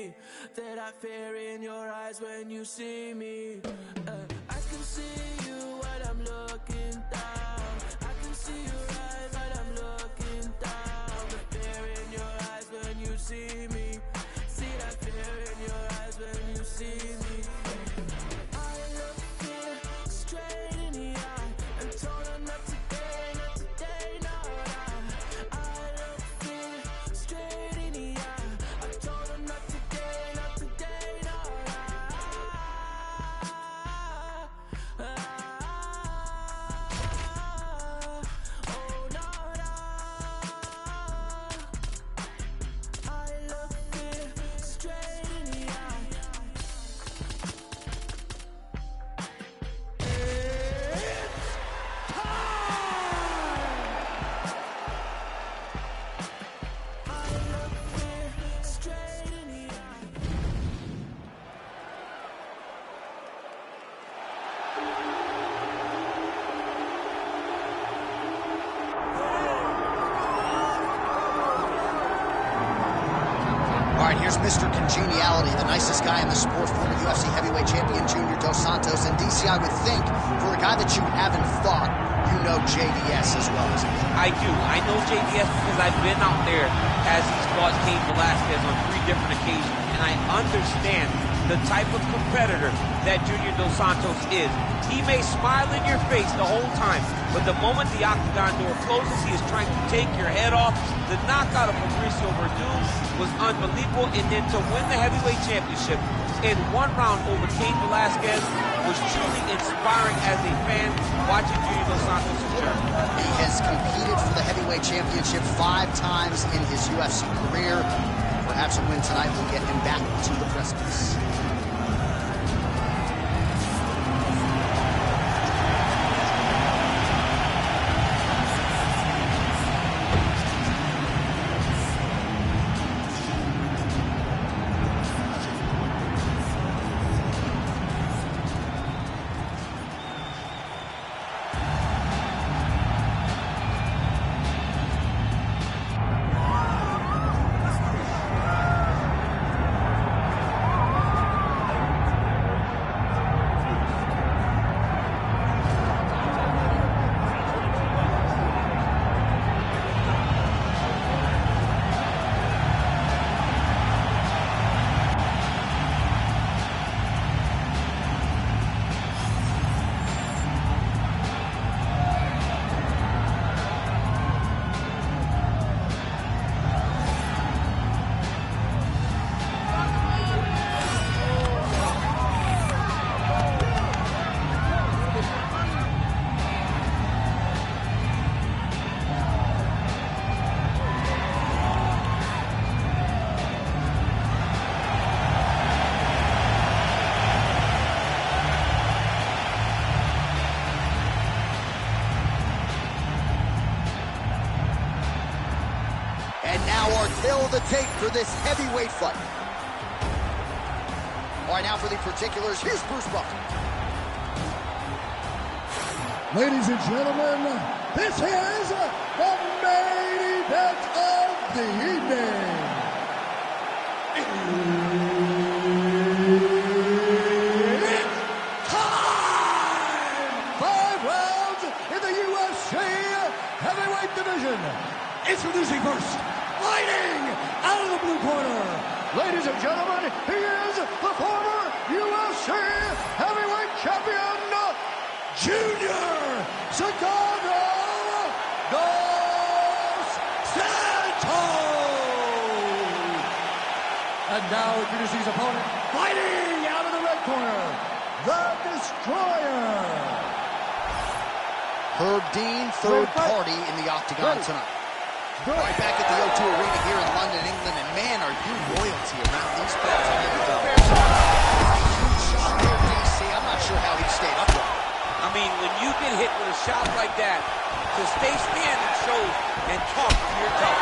me. That I fear in your eyes when you see me. I can see you when I'm looking down. I can see your eyes when I'm looking down. The fear in your eyes when you see me. See that fear in your eyes when you see me. I look fear straight in the eye and told her not today, not today, no, no. I look fear straight in the eye. I told her not today, not today, no, no. Oh, no, no. I look fear straight in the eye. All right, here's Mr. Congeniality, the nicest guy in the sport, former UFC heavyweight champion Junior Dos Santos. And DC, I would think, for a guy that you haven't fought, you know JDS as well as me. I do. I know JDS because I've been out there as he's fought Cain Velasquez on 3 different occasions, and I understand the type of competitor that Junior Dos Santos is. He may smile in your face the whole time, but the moment the octagon door closes, he is trying to take your head off. The knockout of Fabricio Verdun was unbelievable, and then to win the heavyweight championship in 1 round over Cain Velasquez was truly inspiring as a fan watching Junior Dos Santos' journey. He has competed for the heavyweight championship 5 times in his UFC career. Perhaps a win tonight will get him back to the precipice. Fill the tape for this heavyweight fight. All right, now for the particulars, here's Bruce Buffer. Ladies and gentlemen, this is the main event of the evening. It's time! 5 rounds in the UFC heavyweight division. Introducing first, fighting out of the blue corner. Ladies and gentlemen, he is the former UFC heavyweight champion, Junior Dos Santos. And now introducing his opponent, fighting out of the red corner, the Destroyer. Herb Dean, third party in the octagon tonight. Right back at the O2 Arena here in London, England, and man, are you royalty around these parts. I'm not sure how he stayed upright. I mean, when you get hit with a shot like that, to stay standing shows and talk to your tough.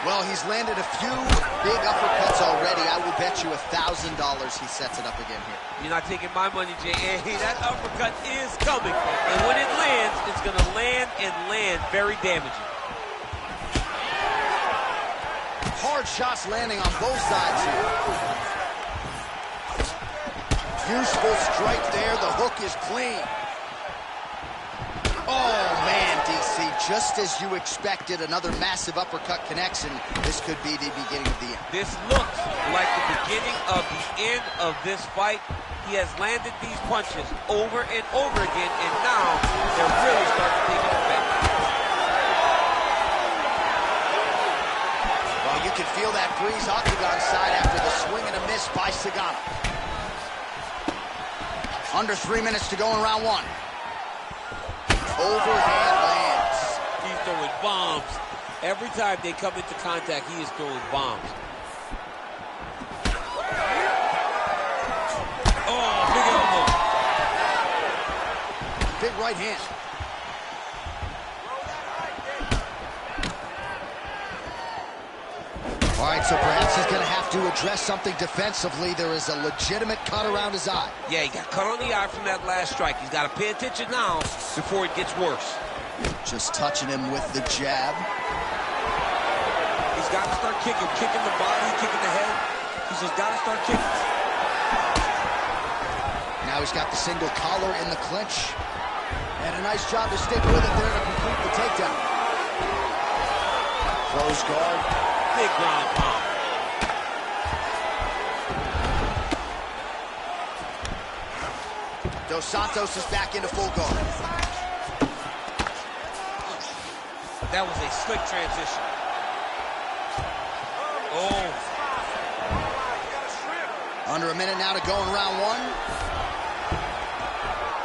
Well, he's landed a few big uppercuts already. I will bet you $1,000 he sets it up again here. You're not taking my money, Jay. Hey, that uppercut is coming. And when it lands, it's going to land and land very damaging. Hard shots landing on both sides here. Useful strike there. The hook is clean. Oh, man, DC, just as you expected, another massive uppercut connects, and this could be the beginning of the end. This looks like the beginning of the end of this fight. He has landed these punches over and over again, and now they're really starting to take effect. Well, you can feel that breeze octagon side after the swing and a miss by Sagana. Under 3 minutes to go in round one. Overhand lands. He's throwing bombs. Every time they come into contact, he is throwing bombs. Oh, big elbow. Big right hand. All right, so perhaps he's going to have to address something defensively. There is a legitimate cut around his eye. Yeah, he got cut on the eye from that last strike. He's got to pay attention now before it gets worse. Just touching him with the jab. He's got to start kicking the body, kicking the head. He's just got to start kicking. Now he's got the single collar in the clinch. And a nice job to stick with it there to complete the takedown. Close guard. Big ground pound. Dos Santos is back into full guard. That was a slick transition. Oh. Under a minute now to go in round one.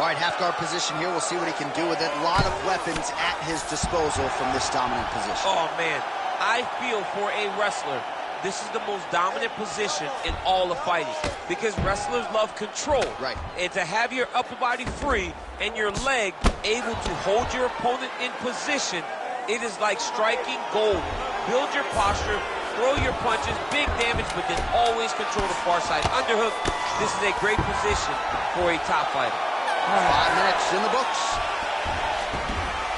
All right, half guard position here. We'll see what he can do with it. A lot of weapons at his disposal from this dominant position. Oh, man. I feel for a wrestler, this is the most dominant position in all of fighting because wrestlers love control. Right. And to have your upper body free and your leg able to hold your opponent in position, it is like striking gold. Build your posture, throw your punches, big damage, but then always control the far side. Underhook, this is a great position for a top fighter. 5 minutes in the books.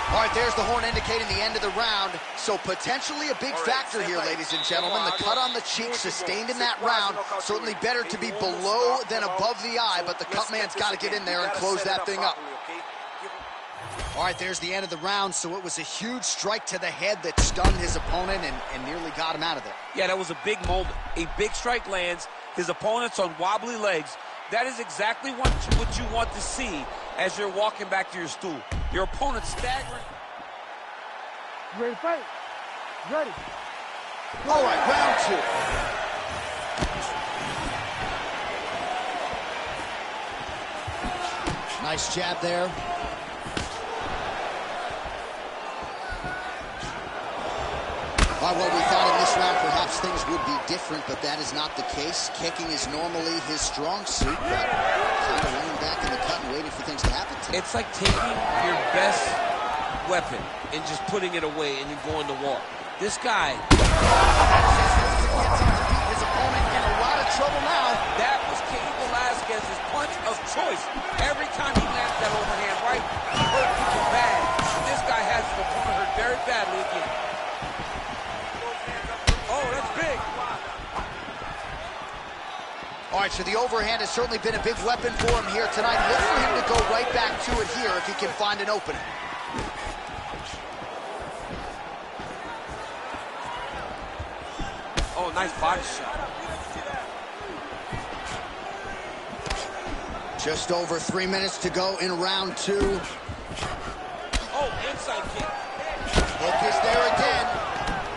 All right, there's the horn indicating the end of the round. So potentially a big factor here, ladies and gentlemen. The cut on the cheek sustained in that round. Certainly better to be below than above the eye, but the cut man's got to get in there and close that thing up. All right, there's the end of the round. So it was a huge strike to the head that stunned his opponent and nearly got him out of there. Yeah, that was a big moment. A big strike lands. His opponent's on wobbly legs. That is exactly what you want to see as you're walking back to your stool. Your opponent's staggering. You ready to fight? Ready. All right, round two. Nice jab there. All right, well, we thought in this round perhaps things would be different, but that is not the case. Kicking is normally his strong suit, but kind of leaning back in the cut and waiting for things to happen to him. It's like taking your best weapon and just putting it away and then going to war. This guy gets him to beat his opponent in a lot of trouble now. That was Cain Velasquez's punch of choice. Every time he lands that overhand right, he hurt people bad. This guy has his opponent hurt very badly again. Oh, that's big. All right, so the overhand has certainly been a big weapon for him here tonight. Look for him to go right back to it here if he can find an opening. Oh, nice body shot. Just over 3 minutes to go in round two. Oh, inside kick. Hook is there again.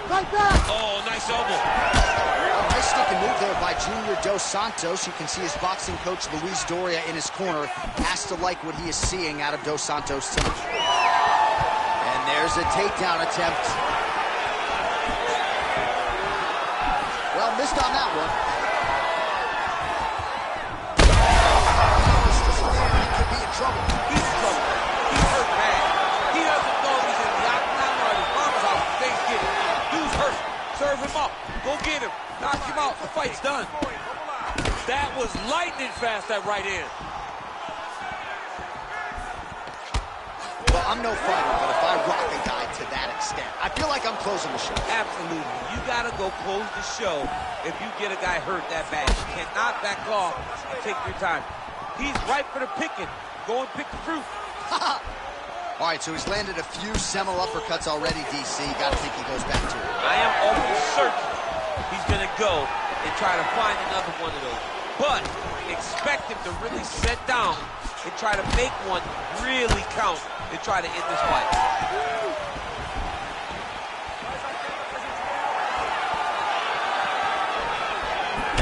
Right back. Oh, nice elbow. A nice sticking move there by Junior Dos Santos. You can see his boxing coach, Luis Doria, in his corner. Has to like what he is seeing out of Dos Santos tonight. And there's a takedown attempt. Well, missed on that one. He could be in trouble. He's in trouble. He's hurt bad. He doesn't know if he's in the octagon or at his mama's house for Thanksgiving. Dude's hurt. Serve him up. Go get him. Knock him out. The fight's done. That was lightning fast, that right hand. Well, I'm no fighter, but if I rock a guy to that extent, I feel like I'm closing the show. Absolutely. You got to go close the show if you get a guy hurt that bad. You cannot back off and take your time. He's ripe for the picking. Go and pick the fruit. All right, so he's landed a few seminal uppercuts already, DC. Got to think he goes back to it. I am almost certain he's going to go and try to find another one of those. But expect him to really sit down and try to make one really count and try to end this fight.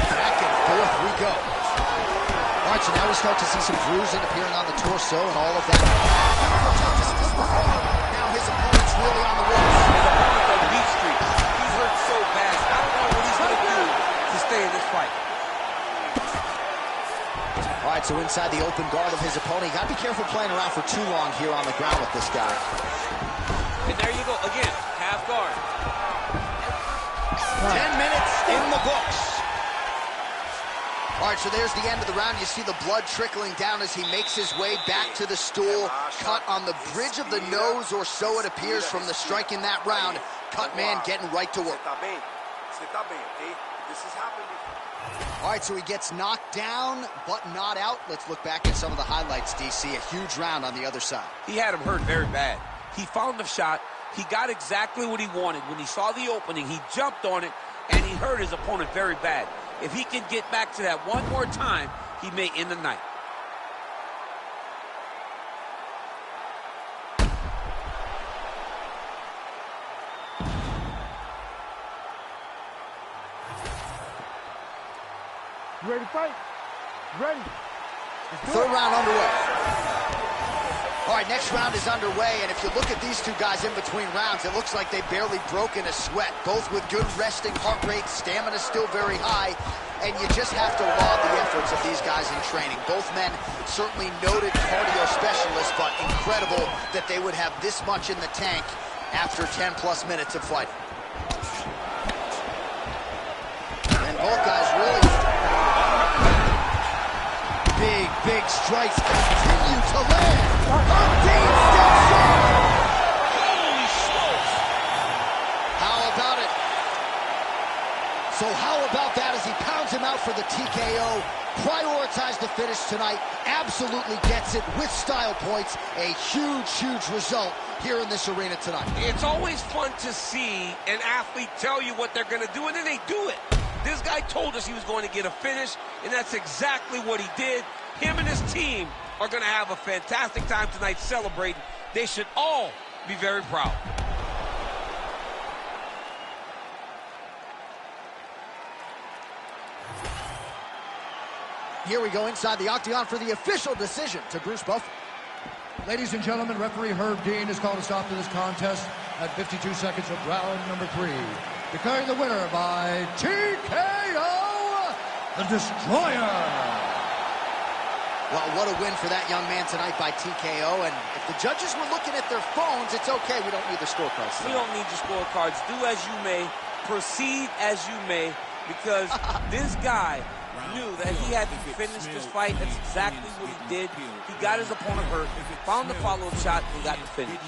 Back and forth we go. All right, so now we start to see some bruising appearing on the torso and all of that. Now his opponent's really on the ropes. His opponent's on beat streak. He's hurt so bad. I don't know what he's going to do to stay in this fight. All right, so inside the open guard of his opponent. You got to be careful playing around for too long here on the ground with this guy. And there you go. Again, half guard. 10 minutes in the books. All right, so there's the end of the round. You see the blood trickling down as he makes his way back to the stool. Cut on the bridge of the nose, or so it appears from the strike in that round. Cut man getting right to work. This is happening. All right, so he gets knocked down, but not out. Let's look back at some of the highlights, DC. A huge round on the other side. He had him hurt very bad. He found the shot. He got exactly what he wanted. When he saw the opening, he jumped on it, and he hurt his opponent very bad. If he can get back to that one more time, he may end the night. You ready to fight? Ready. Third round underway. All right, next round is underway, and if you look at these two guys in between rounds, it looks like they've barely broken a sweat. Both with good resting heart rates, stamina still very high, and you just have to laud the efforts of these guys in training. Both men certainly noted cardio specialists, but incredible that they would have this much in the tank after 10-plus minutes of fighting. And both guys really... Big strikes continue to land. Dean steps in. Holy smokes! How about it? So how about that as he pounds him out for the TKO? Prioritized the finish tonight. Absolutely gets it with style points. A huge result here in this arena tonight. It's always fun to see an athlete tell you what they're going to do, and then they do it. This guy told us he was going to get a finish, and that's exactly what he did. Him and his team are going to have a fantastic time tonight celebrating. They should all be very proud. Here we go inside the octagon for the official decision to Bruce Buffer. Ladies and gentlemen, referee Herb Dean has called a stop to this contest at 52 seconds of round number 3. Declaring the winner by TKO, the Destroyer. Well, what a win for that young man tonight by TKO. And if the judges were looking at their phones, it's okay. We don't need the scorecards. We don't need your scorecards. Do as you may. Proceed as you may. Because this guy knew that he had to finish this fight. That's exactly what he did. He got his opponent hurt, found the follow-up shot, and got the finish.